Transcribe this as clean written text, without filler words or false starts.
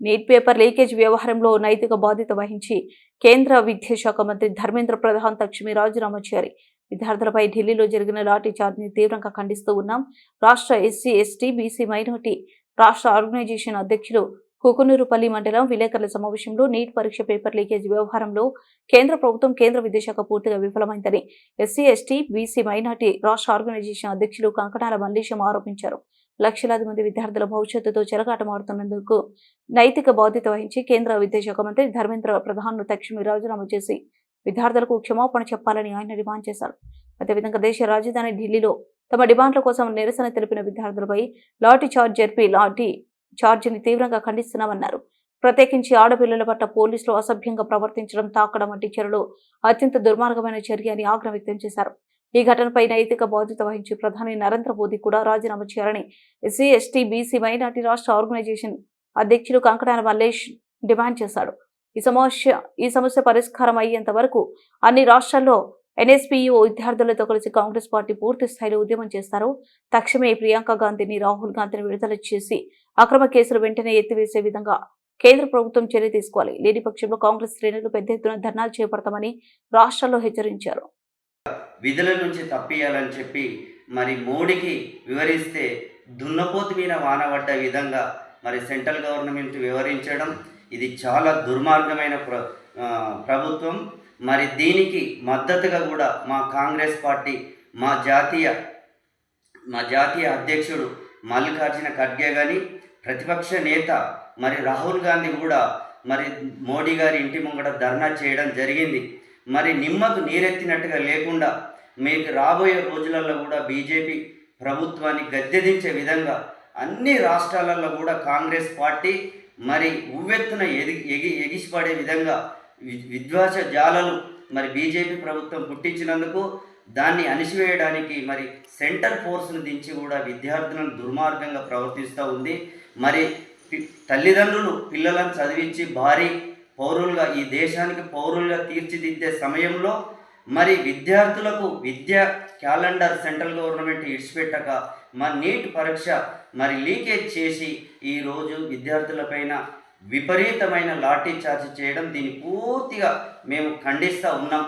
Neat paper leakage వ్యవహారంలో నైతిక బాధ్యత వహించి కేంద్ర విద్యాశాఖ మంత్రి ధర్మేంద్ర ప్రధాన్ తక్షణమే రాజీనామా చేయాలి. విద్యార్థులపై ఢిల్లీలో జరిగిన లాఠీ చార్జిని తీవ్రంగా ఖండిస్తూ ఉన్నాం. రాష్ట్ర ఎస్సీ, ఎస్టీ, బీసీ మైనారిటీ రాష్ట్ర ఆర్గనైజేషన్ అధ్యక్షులు కుకునూరుపల్లి మండలం విలేకరుల సమావేశంలో నీట్ పరీక్ష పేపర్ లీకేజ్ వ్యవహారంలో కేంద్ర ప్రభుత్వం, కేంద్ర విద్యాశాఖ పూర్తిగా విఫలమైందని ఎస్సీ, ఎస్టీ, బీసీ మైనారిటీ రాష్ట్ర ఆర్గనైజేషన్ అధ్యక్షులు కంకణాల మల్లేశం ఆరోపించారు. లక్షలాది మంది విద్యార్థుల భవిష్యత్తుతో చెలగాటమాడుతున్నందుకు నైతిక బాధ్యత వహించి కేంద్ర విద్యాశాఖ మంత్రి ధర్మేంద్ర ప్రధాన్ను తక్షణమే రాజీనామా చేసి విద్యార్థులకు క్షమాపణ చెప్పాలని ఆయన డిమాండ్ చేశారు. అదేవిధంగా దేశ రాజధాని ఢిల్లీలో తమ డిమాండ్ల కోసం నిరసన తెలిపిన విద్యార్థులపై లాఠీ చార్జ్ జరిపి లాఠీ చార్జిని తీవ్రంగా ఖండిస్తున్నామన్నారు. ప్రత్యేకించి ఆడపిల్లల పట్ల పోలీసులు అసభ్యంగా ప్రవర్తించడం, తాకడం వంటి చర్యలు అత్యంత దుర్మార్గమైన చర్య అని ఆగ్రహం వ్యక్తం చేశారు. ఈ ఘటనపై నైతిక బాధ్యత వహించి ప్రధాని నరేంద్ర మోదీ కూడా రాజీనామా చేయాలని ఎస్సీ, ఎస్టీ, బీసీ మైనార్టీ రాష్ట్ర ఆర్గనైజేషన్ అధ్యక్షులు కంకణాల మల్లేష్ డిమాండ్ చేశాడు. ఈ సమస్య పరిష్కారం అయ్యేంత వరకు అన్ని రాష్ట్రాల్లో ఎన్ఎస్పీయూ విద్యార్థులతో కలిసి కాంగ్రెస్ పార్టీ పూర్తి స్థాయిలో ఉద్యమం చేస్తారు. తక్షణమే ప్రియాంక గాంధీని, రాహుల్ గాంధీని విడుదల చేసి అక్రమ కేసులు వెంటనే ఎత్తివేసే విధంగా కేంద్ర ప్రభుత్వం చర్య తీసుకోవాలి. లేని పక్షంలో కాంగ్రెస్ శ్రేణులు పెద్ద ఎత్తున ధర్నాలు చేపడతామని రాష్ట్రాల్లో హెచ్చరించారు. విధుల నుంచి తప్పియాలని చెప్పి మరి మోడీకి వివరిస్తే దున్నపోతు మీద వానబడ్డ విధంగా మరి సెంట్రల్ గవర్నమెంట్ వివరించడం ఇది చాలా దుర్మార్గమైన ప్రభుత్వం. మరి దీనికి మద్దతుగా కూడా మా కాంగ్రెస్ పార్టీ, మా జాతీయ అధ్యక్షుడు మల్లికార్జున ఖర్గే కానీ, ప్రతిపక్ష నేత మరి రాహుల్ గాంధీ కూడా మరి మోడీ గారి ఇంటి ముంగట ధర్నా చేయడం జరిగింది. మరి నిమ్మకు నీరెత్తినట్టుగా లేకుండా మీకు రాబోయే రోజులలో కూడా బీజేపీ ప్రభుత్వాన్ని గద్దెదించే విధంగా అన్ని రాష్ట్రాలలో కూడా కాంగ్రెస్ పార్టీ మరి ఉవ్వెత్తున ఎగిసిపడే విధంగా విద్వేష జాలలు మరి బీజేపీ ప్రభుత్వం పుట్టించినందుకు దాన్ని అణిచివేయడానికి మరి సెంటర్ ఫోర్స్ను దించి కూడా విద్యార్థులను దుర్మార్గంగా ప్రవర్తిస్తూ ఉంది. మరి తల్లిదండ్రులు పిల్లలను చదివించి భారీ పౌరులుగా, ఈ దేశానికి పౌరులుగా తీర్చిదిద్దే సమయంలో మరి విద్యార్థులకు విద్యా క్యాలెండర్ సెంట్రల్ గవర్నమెంట్ ఇడిచిపెట్టక మరి నీట్ పరీక్ష మరి లీకేజ్ చేసి ఈరోజు విద్యార్థులపైన విపరీతమైన లాఠీ చార్జ్ చేయడం, దీన్ని పూర్తిగా మేము ఖండిస్తూ ఉన్నాం.